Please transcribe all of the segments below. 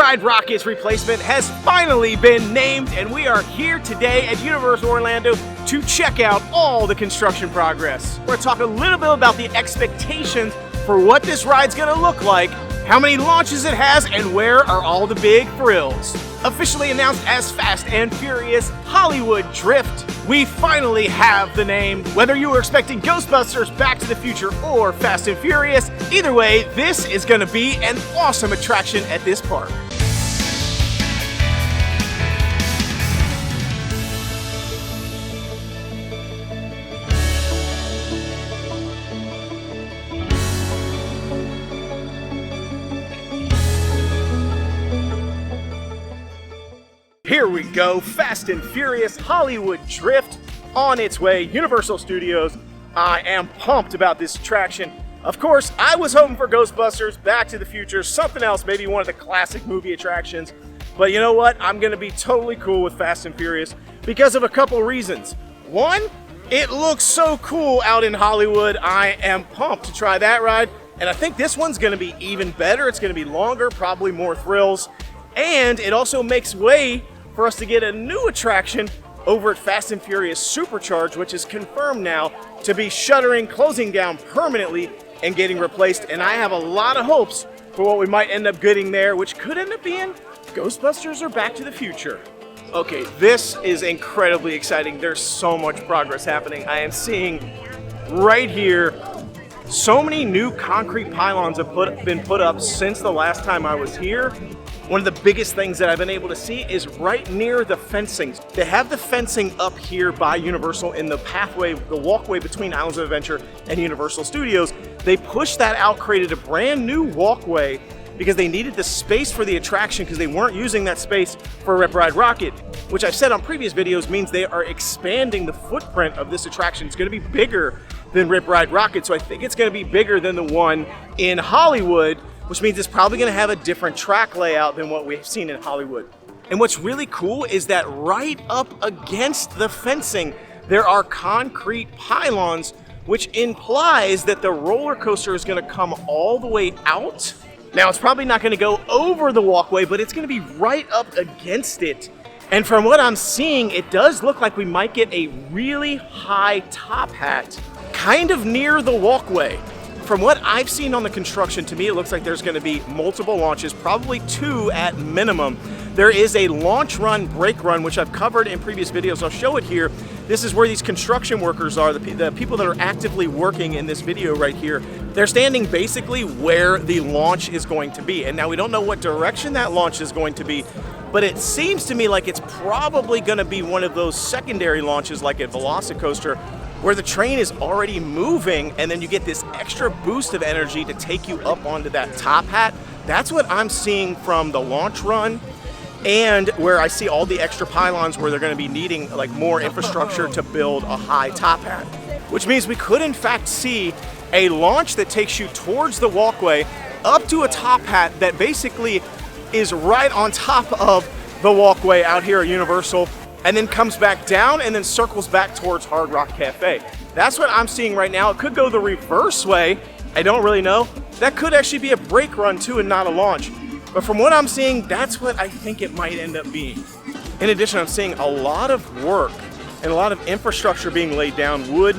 Ride Rocket's replacement has finally been named, and we are here today at Universal Orlando to check out all the construction progress. We're going to talk a little bit about the expectations for what this ride's going to look like, how many launches it has, and where are all the big thrills. Officially announced as Fast and Furious Hollywood Drift, we finally have the name. Whether you were expecting Ghostbusters, Back to the Future, or Fast and Furious, either way, this is going to be an awesome attraction at this park. Here we go, Fast and Furious Hollywood Drift on its way, Universal Studios. I am pumped about this attraction. Of course, I was hoping for Ghostbusters, Back to the Future, something else, maybe one of the classic movie attractions. But you know what? I'm gonna be totally cool with Fast and Furious because of a couple reasons. One, it looks so cool out in Hollywood. I am pumped to try that ride. And I think this one's gonna be even better. It's gonna be longer, probably more thrills. And it also makes way for us to get a new attraction over at Fast and Furious Supercharged, which is confirmed now to be shuttering, closing down permanently, and getting replaced. And I have a lot of hopes for what we might end up getting there, which could end up being Ghostbusters or Back to the Future. Okay, this is incredibly exciting. There's so much progress happening. I am seeing right here so many new concrete pylons have been put up since the last time I was here. One of the biggest things that I've been able to see is right near the fencing. They have the fencing up here by Universal in the pathway, the walkway between Islands of Adventure and Universal Studios. They pushed that out, created a brand new walkway because they needed the space for the attraction because they weren't using that space for Rip Ride Rocket, which I've said on previous videos means they are expanding the footprint of this attraction. It's gonna be bigger than Rip Ride Rocket, so I think it's gonna be bigger than the one in Hollywood, which means it's probably gonna have a different track layout than what we've seen in Hollywood. And what's really cool is that right up against the fencing, there are concrete pylons, which implies that the roller coaster is gonna come all the way out. Now, it's probably not gonna go over the walkway, but it's gonna be right up against it. And from what I'm seeing, it does look like we might get a really high top hat, kind of near the walkway. From what I've seen on the construction, to me it looks like there's going to be multiple launches, probably 2 at minimum. There is a launch run, brake run, which I've covered in previous videos. I'll show it here. This is where these construction workers are, the people that are actively working in this video right here. They're standing basically where the launch is going to be. And now we don't know what direction that launch is going to be, but it seems to me like it's probably going to be one of those secondary launches like a Velocicoaster, where the train is already moving and then you get this extra boost of energy to take you up onto that top hat. That's what I'm seeing from the launch run, and where I see all the extra pylons where they're going to be needing like more infrastructure to build a high top hat, which means we could in fact see a launch that takes you towards the walkway up to a top hat that basically is right on top of the walkway out here at Universal, and then comes back down and then circles back towards Hard Rock Cafe. That's what I'm seeing right now. It could go the reverse way. I don't really know. That could actually be a brake run too and not a launch. But from what I'm seeing, that's what I think it might end up being. In addition, I'm seeing a lot of work and a lot of infrastructure being laid down, wood,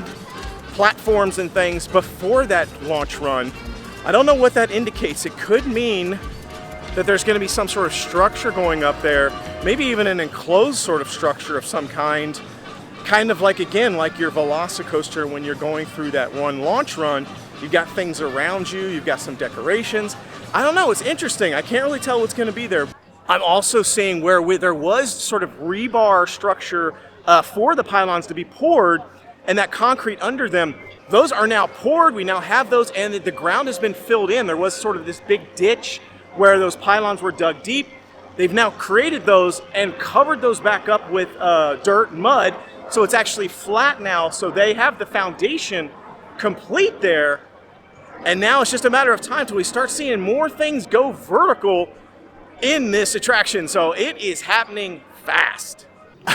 platforms and things before that launch run. I don't know what that indicates. It could mean that there's going to be some sort of structure going up there, maybe even an enclosed sort of structure of some kind of like, again, like your Velocicoaster when you're going through that one launch run. You've got things around you, you've got some decorations. I don't know, it's interesting. I can't really tell what's going to be there. I'm also seeing where there was sort of rebar structure for the pylons to be poured, and that concrete under them, those are now poured. We now have those, and the ground has been filled in. There was sort of this big ditch where those pylons were dug deep. They've now created those and covered those back up with dirt and mud, so it's actually flat now, so they have the foundation complete there, and now it's just a matter of time till we start seeing more things go vertical in this attraction, so it is happening fast.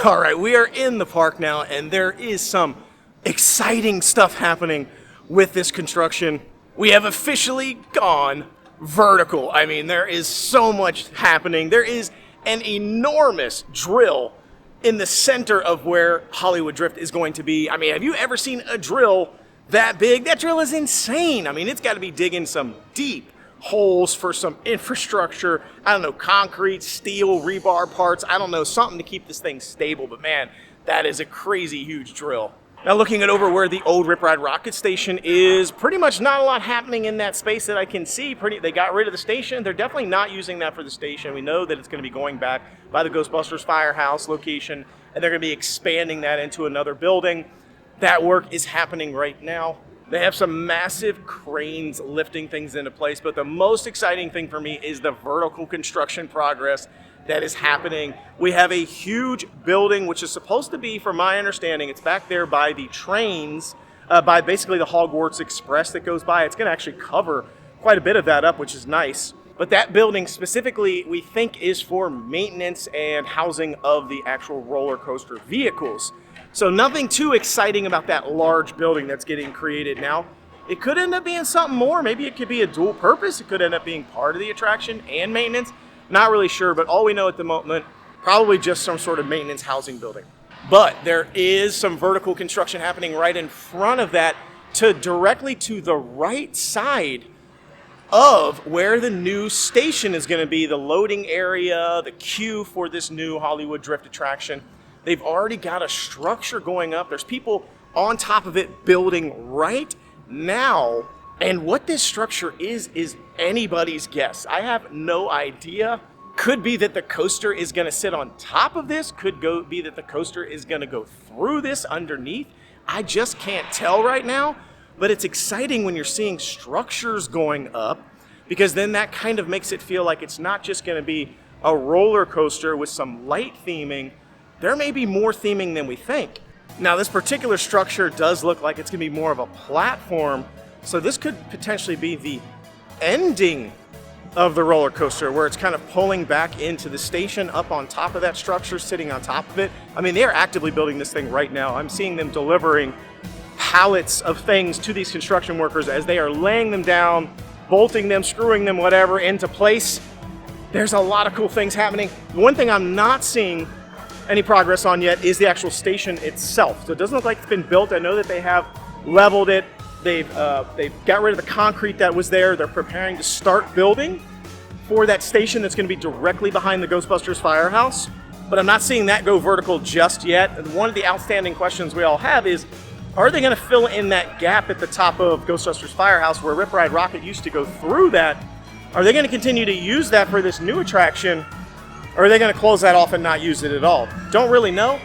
All right, we are in the park now, and there is some exciting stuff happening with this construction. We have officially gone vertical. I mean, there is so much happening. There is an enormous drill in the center of where Hollywood Drift is going to be. I mean, have you ever seen a drill that big? That drill is insane. I mean, it's got to be digging some deep holes for some infrastructure. I don't know, concrete, steel, rebar parts. I don't know, something to keep this thing stable. But man, that is a crazy huge drill. Now looking at over where the old Rip Ride rocket station is, pretty much not a lot happening in that space that I can see. They got rid of the station. They're definitely not using that for the station. We know that it's going to be going back by the Ghostbusters Firehouse location, and they're going to be expanding that into another building. That work is happening right now. They have some massive cranes lifting things into place, but the most exciting thing for me is the vertical construction progress that is happening. We have a huge building, which is supposed to be, from my understanding, it's back there by the trains, by basically the Hogwarts Express that goes by. It's going to actually cover quite a bit of that up, which is nice. But that building specifically, we think, is for maintenance and housing of the actual roller coaster vehicles. So nothing too exciting about that large building that's getting created now. It could end up being something more. Maybe it could be a dual purpose. It could end up being part of the attraction and maintenance. Not really sure, but all we know at the moment, probably just some sort of maintenance housing building. But there is some vertical construction happening right in front of that, directly to the right side of where the new station is going to be, the loading area, the queue for this new Hollywood Drift attraction. They've already got a structure going up. There's people on top of it building right now. And what this structure is anybody's guess. I have no idea. Could be that the coaster is going to sit on top of this. Could be that the coaster is going to go through this underneath. I just can't tell right now. But it's exciting when you're seeing structures going up, because then that kind of makes it feel like it's not just going to be a roller coaster with some light theming. There may be more theming than we think. Now, this particular structure does look like it's going to be more of a platform. So this could potentially be the ending of the roller coaster, where it's kind of pulling back into the station up on top of that structure, sitting on top of it. I mean, they're actively building this thing right now. I'm seeing them delivering pallets of things to these construction workers as they are laying them down, bolting them, screwing them, whatever, into place. There's a lot of cool things happening. One thing I'm not seeing any progress on yet is the actual station itself. So it doesn't look like it's been built. I know that they have leveled it. They've got rid of the concrete that was there. They're preparing to start building for that station that's going to be directly behind the Ghostbusters Firehouse. But I'm not seeing that go vertical just yet. And one of the outstanding questions we all have is, are they going to fill in that gap at the top of Ghostbusters Firehouse where Rip Ride Rocket used to go through that? Are they going to continue to use that for this new attraction? Or are they going to close that off and not use it at all? Don't really know.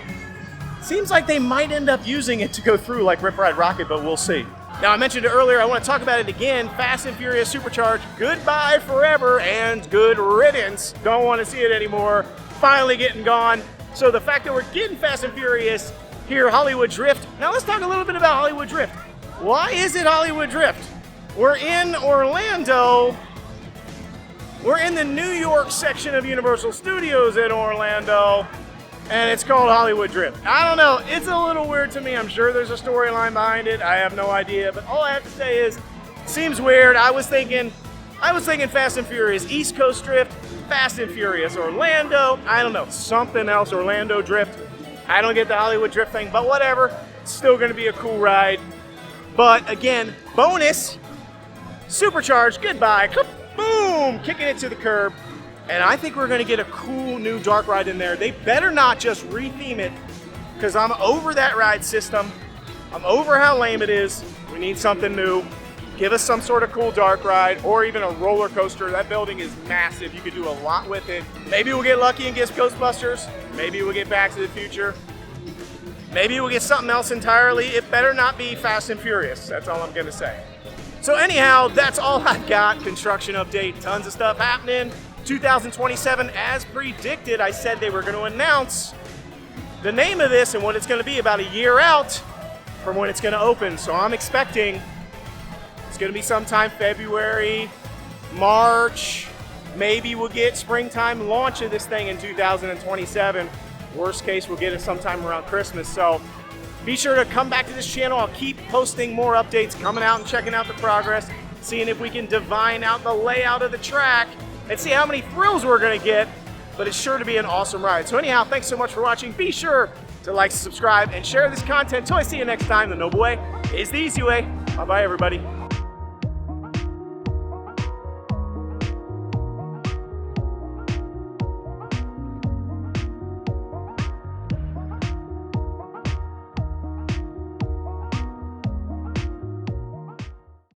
Seems like they might end up using it to go through like Rip Ride Rocket, but we'll see. Now, I mentioned it earlier, I want to talk about it again. Fast and Furious Supercharged, goodbye forever and good riddance. Don't want to see it anymore. Finally getting gone. So the fact that we're getting Fast and Furious here, Hollywood Drift. Now let's talk a little bit about Hollywood Drift. Why is it Hollywood Drift? We're in Orlando. We're in the New York section of Universal Studios in Orlando, and it's called Hollywood Drift. I don't know, it's a little weird to me. I'm sure there's a storyline behind it. I have no idea, but all I have to say is, it seems weird. I was thinking Fast and Furious East Coast Drift, Fast and Furious Orlando. I don't know, something else, Orlando Drift. I don't get the Hollywood Drift thing, but whatever. It's still gonna be a cool ride. But again, bonus, supercharged, goodbye, boom, kicking it to the curb. And I think we're gonna get a cool new dark ride in there. They better not just re-theme it, because I'm over that ride system. I'm over how lame it is. We need something new. Give us some sort of cool dark ride, or even a roller coaster. That building is massive. You could do a lot with it. Maybe we'll get lucky and get Ghostbusters. Maybe we'll get Back to the Future. Maybe we'll get something else entirely. It better not be Fast and Furious. That's all I'm gonna say. So anyhow, that's all I've got. Construction update, tons of stuff happening. 2027, as predicted, I said they were going to announce the name of this and what it's going to be about a year out from when it's going to open. So I'm expecting it's going to be sometime February, March. Maybe we'll get springtime launch of this thing in 2027. Worst case, we'll get it sometime around Christmas. So be sure to come back to this channel. I'll keep posting more updates, coming out and checking out the progress. seeing if we can divine out the layout of the track and see how many thrills we're gonna get, but it's sure to be an awesome ride. So anyhow, thanks so much for watching. Be sure to like, subscribe, and share this content. Until I see you next time, the Noble Way is the easy way. Bye-bye, everybody.